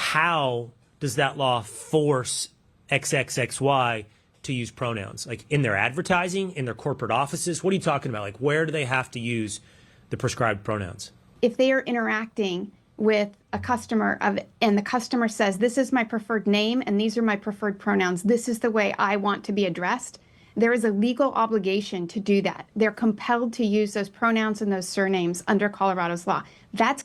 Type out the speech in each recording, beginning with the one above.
how does that law force XXXY to use pronouns? Like in their advertising, in their corporate offices? What are you talking about? Like where do they have to use the prescribed pronouns? If they are interacting with a customer and the customer says, this is my preferred name and these are my preferred pronouns, this is the way I want to be addressed, there is a legal obligation to do that. They're compelled to use those pronouns and those surnames under Colorado's law. That's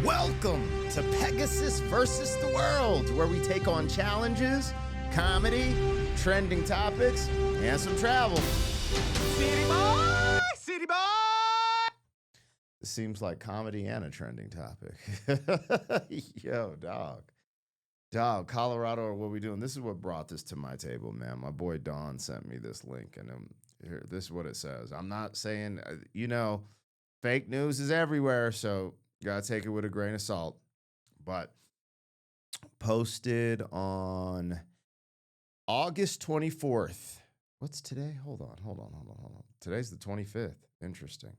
Welcome to Pegasus versus the World, where we take on challenges, comedy, trending topics, and some travel. City boy! City boy! It seems like comedy and a trending topic. Yo, dog. Dog, Colorado, what are we doing? This is what brought this to my table, man. My boy Don sent me this link, and here, this is what it says. I'm not saying, fake news is everywhere, so you gotta take it with a grain of salt. But posted on August 24th. What's today? Hold on. Today's the 25th. Interesting.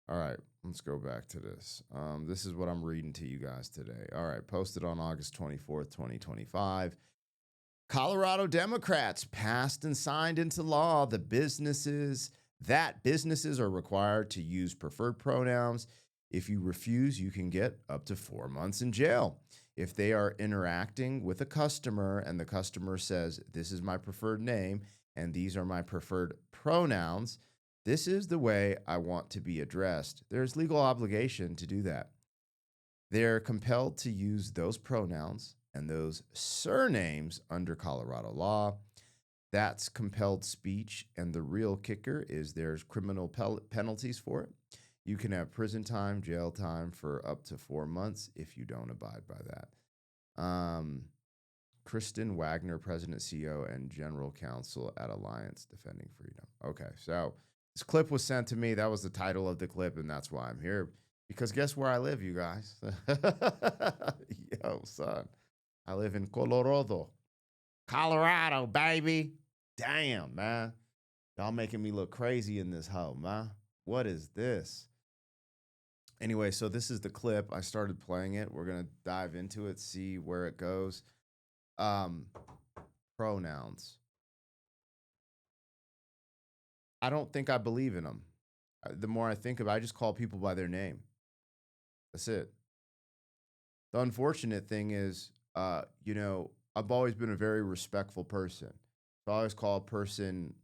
All right, let's go back to this. This is what I'm reading to you guys today. All right, posted on August 24th, 2025. Colorado Democrats passed and signed into law businesses are required to use preferred pronouns. If you refuse, you can get up to 4 months in jail. If they are interacting with a customer and the customer says, this is my preferred name and these are my preferred pronouns, this is the way I want to be addressed, there's legal obligation to do that. They're compelled to use those pronouns and those surnames under Colorado law. That's compelled speech, and the real kicker is there's criminal penalties for it. You can have prison time, jail time for up to 4 months if you don't abide by that. Kristen Wagner, President, CEO, and General Counsel at Alliance Defending Freedom. Okay, so this clip was sent to me. That was the title of the clip, and that's why I'm here. Because guess where I live, you guys? Yo, son. I live in Colorado, baby. Damn, man. Y'all making me look crazy in this hoe, man. What is this? Anyway, so this is the clip. I started playing it. We're going to dive into it, see where it goes. Pronouns. I don't think I believe in them. The more I think of it, I just call people by their name. That's it. The unfortunate thing is, I've always been a very respectful person. I always call a person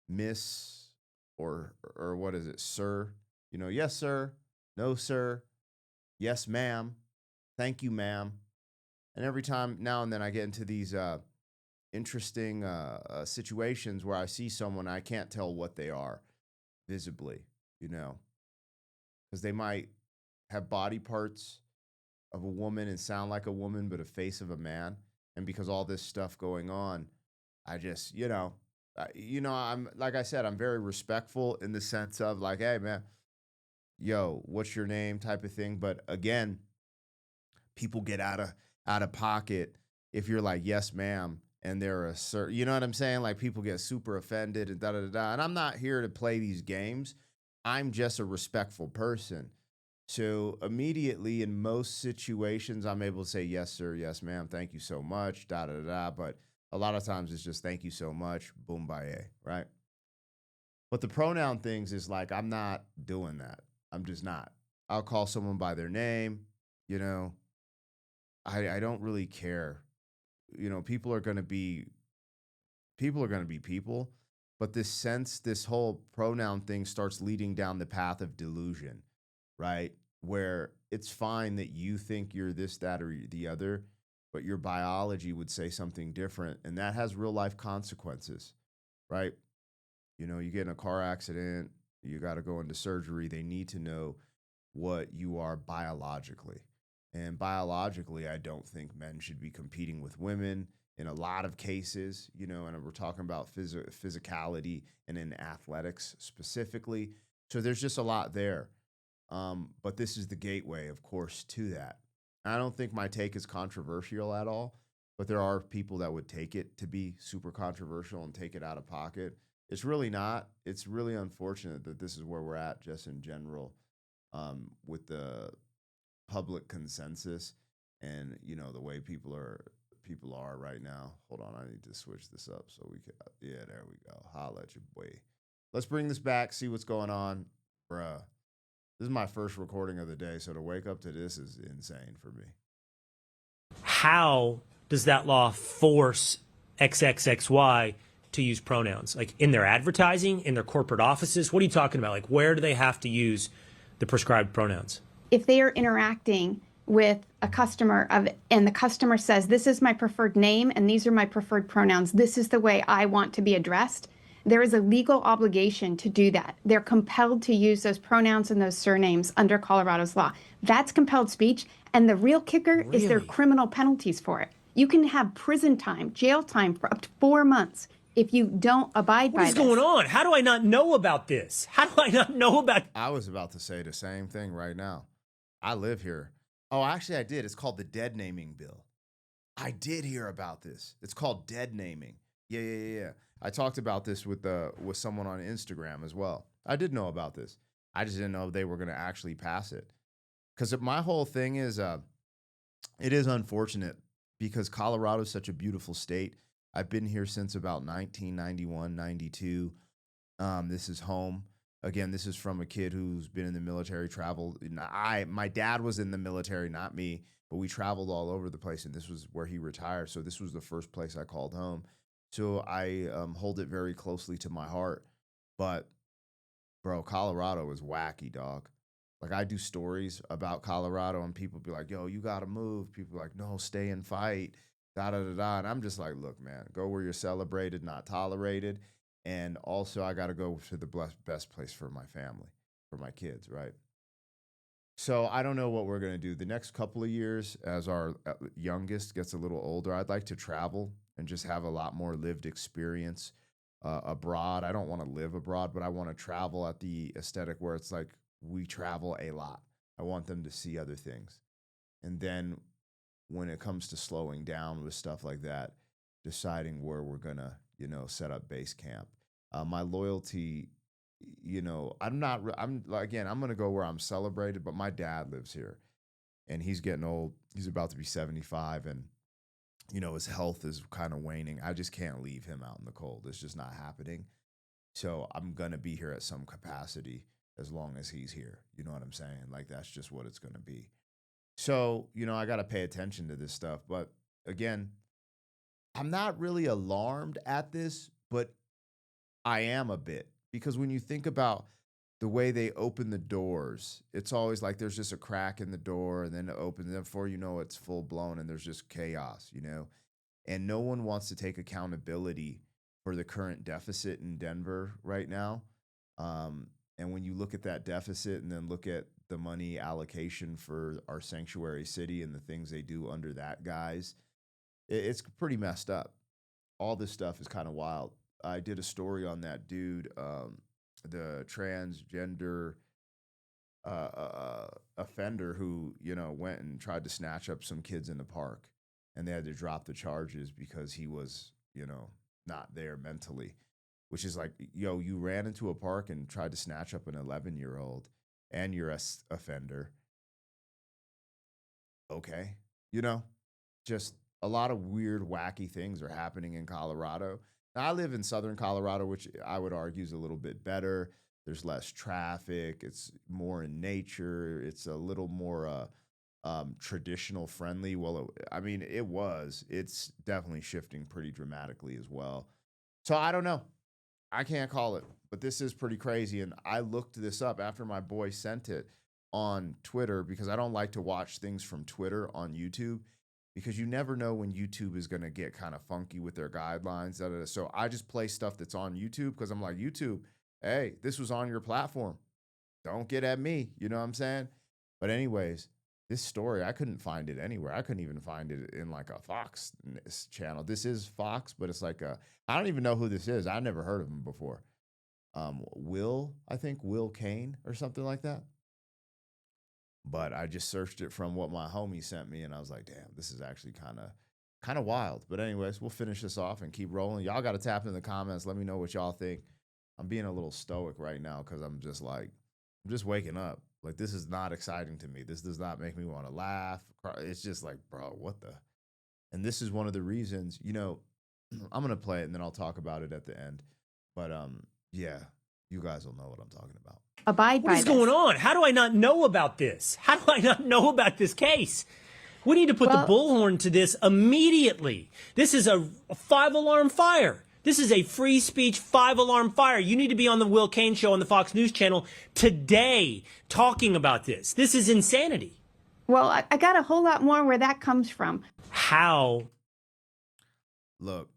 miss or what is it, sir? Yes, sir. No, sir. Yes, ma'am. Thank you, ma'am. And every time now and then I get into these interesting situations where I see someone, I can't tell what they are visibly, because they might have body parts of a woman and sound like a woman, but a face of a man. And because all this stuff going on, I just, I'm, like I said, I'm very respectful in the sense of like, hey, man, yo, what's your name type of thing. But again, people get out of pocket if you're like, yes, ma'am, and they're a sir. You know what I'm saying? Like people get super offended and da-da-da-da. And I'm not here to play these games. I'm just a respectful person. So immediately in most situations, I'm able to say, yes, sir, yes, ma'am, thank you so much, da-da-da-da. But a lot of times it's just thank you so much, boom, bye, right? But the pronoun things is like, I'm not doing that. I'm just not. I'll call someone by their name, I don't really care. People are going to be people, but this whole pronoun thing starts leading down the path of delusion, right? Where it's fine that you think you're this, that, or the other, but your biology would say something different, and that has real life consequences, right? You get in a car accident, you got to go into surgery. They need to know what you are biologically. And biologically, I don't think men should be competing with women in a lot of cases, and we're talking about physicality and in athletics specifically. So there's just a lot there. But this is the gateway, of course, to that. I don't think my take is controversial at all, but there are people that would take it to be super controversial and take it out of pocket. It's really not. It's really unfortunate that this is where we're at just in general with the public consensus. And you know the way people are right now. Hold on, I need to switch this up so we can. Yeah, there we go. Holla at your boy. Let's bring this back. See what's going on, bruh. This is my first recording of the day, so to wake up to this is insane for me. How does that law force XXXY to use pronouns? Like in their advertising, in their corporate offices? What are you talking about? Like where do they have to use the prescribed pronouns? If they are interacting with a customer and the customer says, this is my preferred name and these are my preferred pronouns, this is the way I want to be addressed, there is a legal obligation to do that. They're compelled to use those pronouns and those surnames under Colorado's law. That's compelled speech, and the real kicker is there are criminal penalties for it. You can have prison time, jail time for up to 4 months if you don't abide by this. What is going on? How do I not know about this? How do I not know about... I was about to say the same thing right now. I live here. Oh, actually, I did. It's called the dead naming bill. I did hear about this. It's called dead naming. Yeah. I talked about this with someone on Instagram as well. I did know about this. I just didn't know they were going to actually pass it. Because my whole thing is, it is unfortunate because Colorado is such a beautiful state. I've been here since about 1991, 92. This is home. Again, this is from a kid who's been in the military, traveled. My dad was in the military, not me, but we traveled all over the place, and this was where he retired. So this was the first place I called home. So I hold it very closely to my heart. But, bro, Colorado is wacky, dog. Like, I do stories about Colorado, and people be like, yo, you got to move. People are like, no, stay and fight, da-da-da-da. And I'm just like, look, man, go where you're celebrated, not tolerated. And also, I got to go to the best place for my family, for my kids, right? So I don't know what we're going to do. The next couple of years, as our youngest gets a little older, I'd like to travel and just have a lot more lived experience abroad. I don't want to live abroad, but I want to travel at the aesthetic where it's like we travel a lot. I want them to see other things. And then when it comes to slowing down with stuff like that, deciding where we're going to, set up base camp. My loyalty, I'm going to go where I'm celebrated, but my dad lives here and he's getting old. He's about to be 75 and, his health is kind of waning. I just can't leave him out in the cold. It's just not happening. So I'm going to be here at some capacity as long as he's here. You know what I'm saying? Like, that's just what it's going to be. So, I got to pay attention to this stuff. But again, I'm not really alarmed at this, but I am a bit, because when you think about the way they open the doors, it's always like there's just a crack in the door and then it opens, and before you know it's full blown and there's just chaos, and no one wants to take accountability for the current deficit in Denver right now. And when you look at that deficit and then look at the money allocation for our sanctuary city and the things they do under that guise, it's pretty messed up. All this stuff is kind of wild. I did a story on that dude, the transgender offender who, went and tried to snatch up some kids in the park, and they had to drop the charges because he was, not there mentally, which is like, yo, you ran into a park and tried to snatch up an 11-year-old and you're a offender. Okay. Just a lot of weird, wacky things are happening in Colorado. Now, I live in southern Colorado, which I would argue is a little bit better. There's less traffic. It's more in nature. It's a little more traditional friendly. Well, it's definitely shifting pretty dramatically as well. So I don't know. I can't call it, but this is pretty crazy. And I looked this up after my boy sent it on Twitter, because I don't like to watch things from Twitter on YouTube, because you never know when YouTube is going to get kind of funky with their guidelines. So I just play stuff that's on YouTube, because I'm like, YouTube, hey, this was on your platform. Don't get at me. You know what I'm saying? But anyways, this story, I couldn't find it anywhere. I couldn't even find it in like a Fox channel. This is Fox, but it's like I don't even know who this is. I never heard of him before. Will Kane or something like that. But I just searched it from what my homie sent me, and I was like, damn, this is actually kind of wild. But anyways, we'll finish this off and keep rolling. Y'all got to tap in the comments. Let me know what y'all think. I'm being a little stoic right now because I'm I'm just waking up. Like, this is not exciting to me. This does not make me want to laugh. Cry. It's just like, bro, what the? And this is one of the reasons, I'm going to play it and then I'll talk about it at the end. But yeah, you guys will know what I'm talking about. Abide by What is this. going on? How do I not know about this? How do I not know about this case? We need to put the bullhorn to this immediately. This is a 5-alarm fire. This is a free speech 5-alarm fire. You need to be on the Will Cain show on the Fox News channel today talking about this. This is insanity. Well, I got a whole lot more where that comes from. How? Look,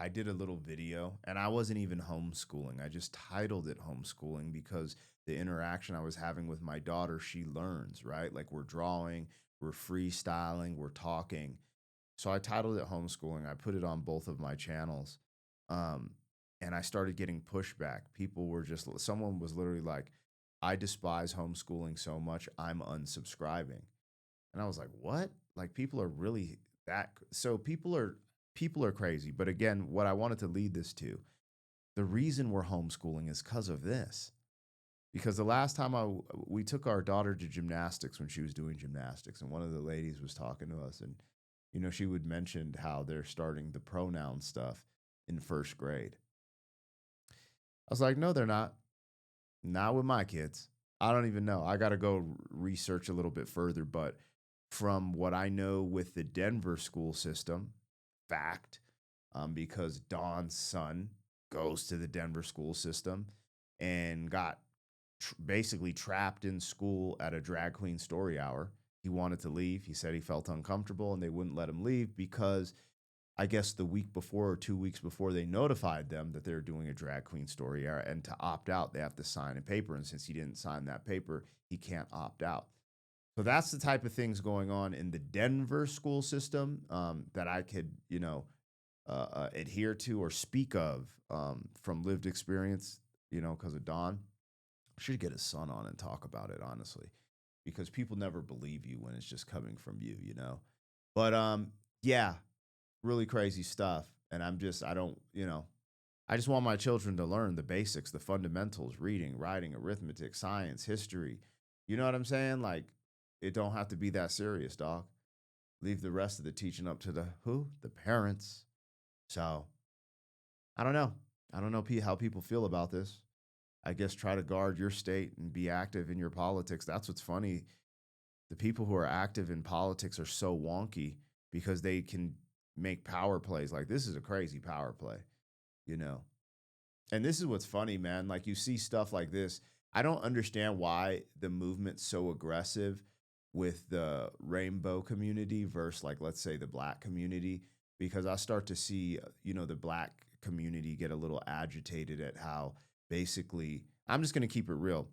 I did a little video and I wasn't even homeschooling. I just titled it homeschooling because the interaction I was having with my daughter, she learns, right? Like, we're drawing, we're freestyling, we're talking. So I titled it homeschooling. I put it on both of my channels. And I started getting pushback. Someone was literally like, I despise homeschooling so much, I'm unsubscribing. And I was like, what? Like, people are really so people are crazy. But again, what I wanted to lead this to, the reason we're homeschooling is because of this. Because the last time we took our daughter to gymnastics when she was doing gymnastics, and one of the ladies was talking to us, and she would mention how they're starting the pronoun stuff in first grade. I was like, no, they're not. Not with my kids. I don't even know. I got to go research a little bit further, but from what I know with the Denver school system, fact, because Dawn's son goes to the Denver school system and got basically trapped in school at a drag queen story hour. He wanted to leave. He said he felt uncomfortable and they wouldn't let him leave because I guess the week before or 2 weeks before, they notified them that they're doing a drag queen story hour, and to opt out, they have to sign a paper. And since he didn't sign that paper, he can't opt out. So that's the type of things going on in the Denver school system that I could, adhere to or speak of from lived experience, because of Don. I should get his son on and talk about it, honestly, because people never believe you when it's just coming from you, But yeah, really crazy stuff. And I just want my children to learn the basics, the fundamentals, reading, writing, arithmetic, science, history. You know what I'm saying? Like, it don't have to be that serious, dog. Leave the rest of the teaching up to the parents. So I don't know. I don't know how people feel about this. I guess try to guard your state and be active in your politics. That's what's funny. The people who are active in politics are so wonky because they can make power plays. Like, this is a crazy power play, And this is what's funny, man. Like, you see stuff like this. I don't understand why the movement's so aggressive with the rainbow community versus, like, let's say the black community, because I start to see, the black community get a little agitated at how basically, I'm just going to keep it real.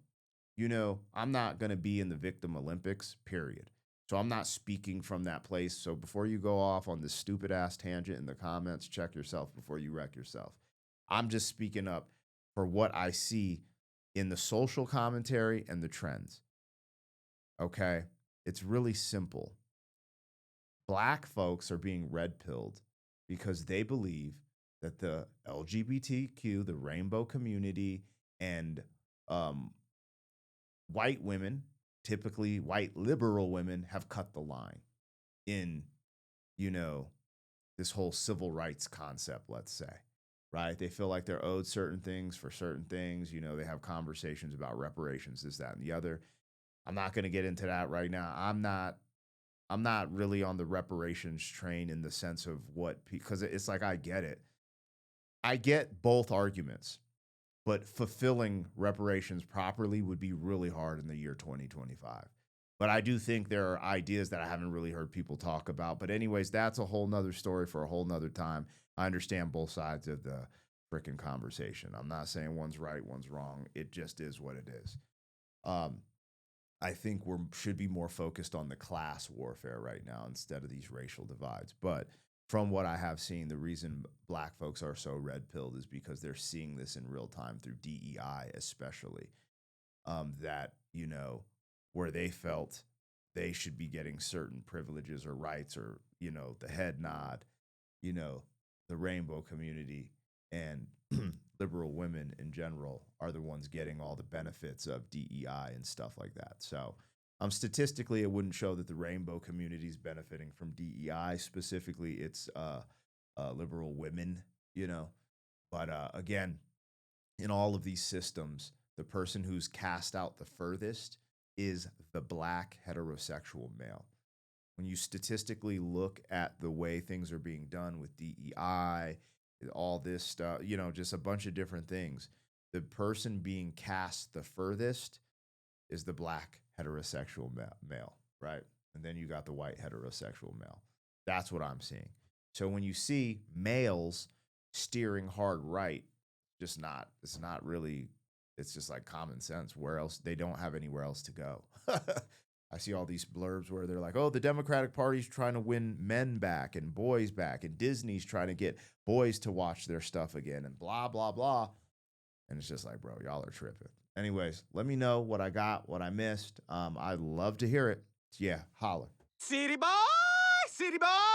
I'm not going to be in the victim Olympics, period. So I'm not speaking from that place. So before you go off on this stupid ass tangent in the comments, check yourself before you wreck yourself. I'm just speaking up for what I see in the social commentary and the trends. Okay? It's really simple. Black folks are being red-pilled because they believe that the LGBTQ, the rainbow community, and white women, typically white liberal women, have cut the line in, this whole civil rights concept, let's say, right? They feel like they're owed certain things for certain things. They have conversations about reparations, this, that, and the other. I'm not going to get into that right now. I'm not really on the reparations train in the sense of because it's like, I get it. I get both arguments. But fulfilling reparations properly would be really hard in the year 2025. But I do think there are ideas that I haven't really heard people talk about. But anyways, that's a whole nother story for a whole nother time. I understand both sides of the freaking conversation. I'm not saying one's right, one's wrong. It just is what it is. I think we should be more focused on the class warfare right now instead of these racial divides. But from what I have seen, the reason black folks are so red-pilled is because they're seeing this in real time through DEI, especially, that, where they felt they should be getting certain privileges or rights or, the head nod, the rainbow community and liberal women in general are the ones getting all the benefits of DEI and stuff like that. So statistically, it wouldn't show that the rainbow community is benefiting from DEI. Specifically, it's liberal women, you know. But again, in all of these systems, the person who's cast out the furthest is the black heterosexual male. When you statistically look at the way things are being done with DEI, all this stuff, you know, just a bunch of different things, the person being cast the furthest is the black heterosexual male, right? And then you got the white heterosexual male. That's what I'm seeing. So when you see males steering hard right, it's not really, it's just like common sense. Where else? They don't have anywhere else to go. I see all these blurbs where they're like, oh, the Democratic Party's trying to win men back and boys back, and Disney's trying to get boys to watch their stuff again, and blah, blah, blah. And it's just like, bro, y'all are tripping. Anyways, let me know what I got, what I missed. I'd love to hear it. Yeah, holler. City boy, city boy.